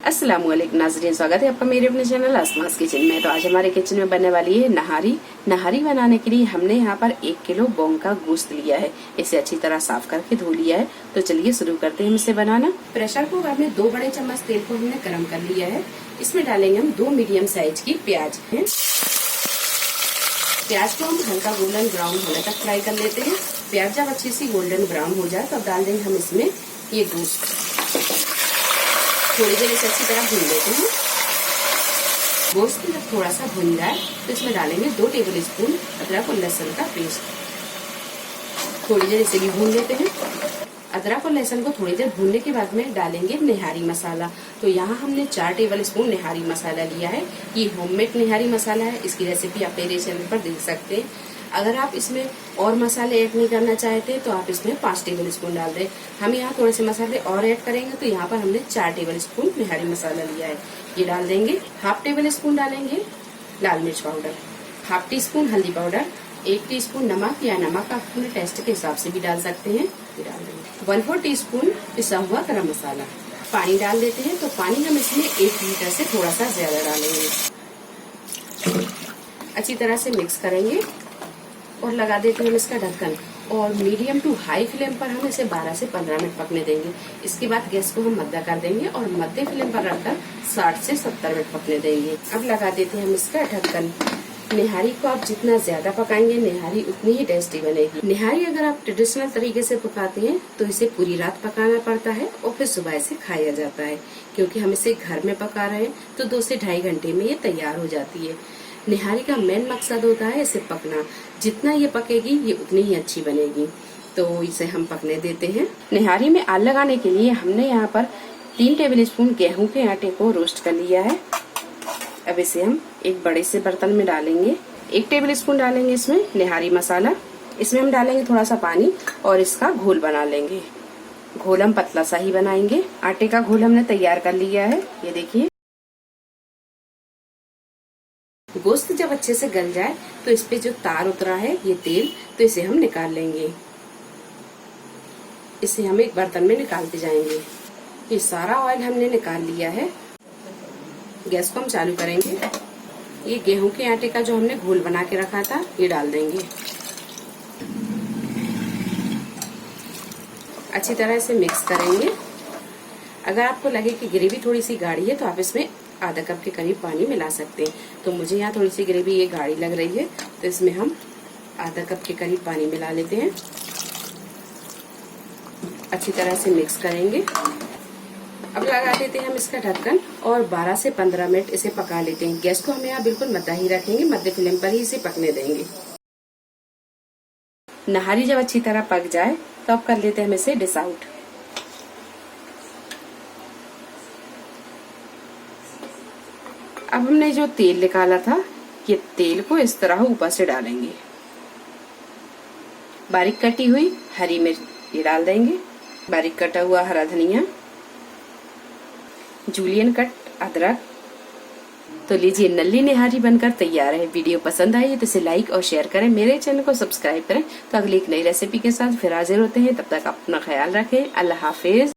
अस्सलामुअलैकुम नाज़रीन, स्वागत है आपका मेरे अपने चैनल आसमास किचन में। तो आज हमारे किचन में बनने वाली है नहारी। नहारी बनाने के लिए हमने यहाँ पर 1 किलो बोंग का गोश्त लिया है। इसे अच्छी तरह साफ करके धो लिया है। तो चलिए शुरू करते हैं इसे बनाना। प्रेशर कुकर में 2 बड़े चम्मच तेल को हमने गर्म कर लिया है। इसमें डालेंगे हम 2 मीडियम साइज की प्याज। प्याज को हम हल्का गोल्डन ब्राउन होने तक फ्राई कर लेते हैं। प्याज जब अच्छी सी गोल्डन ब्राउन हो जाए तब डाल देंगे हम इसमें ये गोश्त। थोड़ी देर इसे अच्छी तरह भून लेते हैं। गोश्त जब थोड़ा सा भून जाए तो इसमें डालेंगे 2 टेबल स्पून अदरक और लहसुन का पेस्ट। थोड़ी देर इसे भी भून लेते हैं। अदरक और लहसुन को थोड़ी देर भूनने के बाद में डालेंगे निहारी मसाला। तो यहाँ हमने 4 टेबल स्पून निहारी मसाला लिया है। ये होममेड निहारी मसाला है। इसकी रेसिपी आप मेरे चैनल पर देख सकते हैं। अगर आप इसमें और मसाले ऐड नहीं करना चाहते तो आप इसमें 5 टेबल स्पून डाल दें। हम यहाँ थोड़े से मसाले और ऐड करेंगे तो यहाँ पर हमने 4 टेबल स्पून निहारी मसाला लिया है। ये डाल देंगे। हाफ टेबल स्पून डालेंगे लाल मिर्च पाउडर, हाफ टी स्पून हल्दी पाउडर, 1 टीस्पून नमक या नमक आप अपने टेस्ट के हिसाब से भी डाल सकते हैं। ये डाल देंगे 1/4 टीस्पून पिसा हुआ गरम मसाला। पानी डाल देते हैं। तो पानी हम इसमें 1 लीटर से थोड़ा सा ज्यादा डालेंगे। अच्छी तरह से मिक्स करेंगे और लगा देते हैं हम इसका ढक्कन। और मीडियम टू हाई फ्लेम पर हम इसे 12 से 15 मिनट पकने देंगे। इसके बाद गैस को हम मध्य कर देंगे और मध्य फ्लेम पर रखकर 60 से 70 मिनट पकने देंगे। अब लगा देते हैं हम इसका ढक्कन। निहारी को आप जितना ज्यादा पकाएंगे निहारी उतनी ही टेस्टी बनेगी। निहारी अगर आप ट्रेडिशनल तरीके से पकाते हैं तो इसे पूरी रात पकाना पड़ता है और फिर सुबह इसे खाया जाता है। क्योंकि हम इसे घर में पका रहे हैं तो 2 से 2.5 घंटे में ये तैयार हो जाती है। निहारी का मेन मकसद होता है इसे पकना। जितना ये पकेगी ये उतनी ही अच्छी बनेगी। तो इसे हम पकने देते हैं। निहारी में आग लगाने के लिए हमने यहाँ पर 3 टेबल स्पून गेहूं के आटे को रोस्ट कर लिया है। अब इसे हम एक बड़े से बर्तन में डालेंगे। 1 टेबल स्पून डालेंगे इसमें निहारी मसाला। इसमें हम डालेंगे थोड़ा सा पानी और इसका घोल बना लेंगे। घोल हम पतला सा ही बनाएंगे। आटे का घोल हमने तैयार कर लिया है। ये देखिए। गोश्त जब अच्छे से गल जाए तो इस पे जो तार उतरा है ये तेल, तो इसे हम निकाल लेंगे। इसे हम एक बर्तन में निकालते जाएंगे। ये सारा ऑयल हमने निकाल लिया है। गैस को हम चालू करेंगे। ये गेहूं के आटे का जो हमने घोल बना के रखा था ये डाल देंगे। अच्छी तरह से मिक्स करेंगे। अगर आपको लगे कि ग्रेवी थोड़ी सी गाढ़ी है तो आप इसमें आधा कप के करीब पानी मिला सकते हैं। तो मुझे यहाँ थोड़ी सी ग्रेवी ये गाढ़ी लग रही है तो इसमें हम आधा कप के करीब पानी मिला लेते हैं। अच्छी तरह से मिक्स करेंगे। अब लगा देते हैं हम इसका ढक्कन और 12 से 15 मिनट इसे पका लेते हैं। गैस को हम यहाँ बिल्कुल मध्य ही रखेंगे। मध्य फ्लेम पर ही इसे पकने देंगे। नहारी जब अच्छी तरह पक जाए तो अब कर लेते हैं हम इसे डिश आउट। अब हमने जो तेल निकाला था ये तेल को इस तरह ऊपर से डालेंगे। बारीक कटी हुई हरी मिर्च ये डाल देंगे। बारीक कटा हुआ हरा धनिया, जूलियन कट अदरक। तो लीजिए नल्ली निहारी बनकर तैयार है। वीडियो पसंद आई है तो इसे लाइक और शेयर करें। मेरे चैनल को सब्सक्राइब करें। तो अगली एक नई रेसिपी के साथ फिर हाजिर होते हैं। तब तक अपना ख्याल रखें। अल्लाह हाफिज।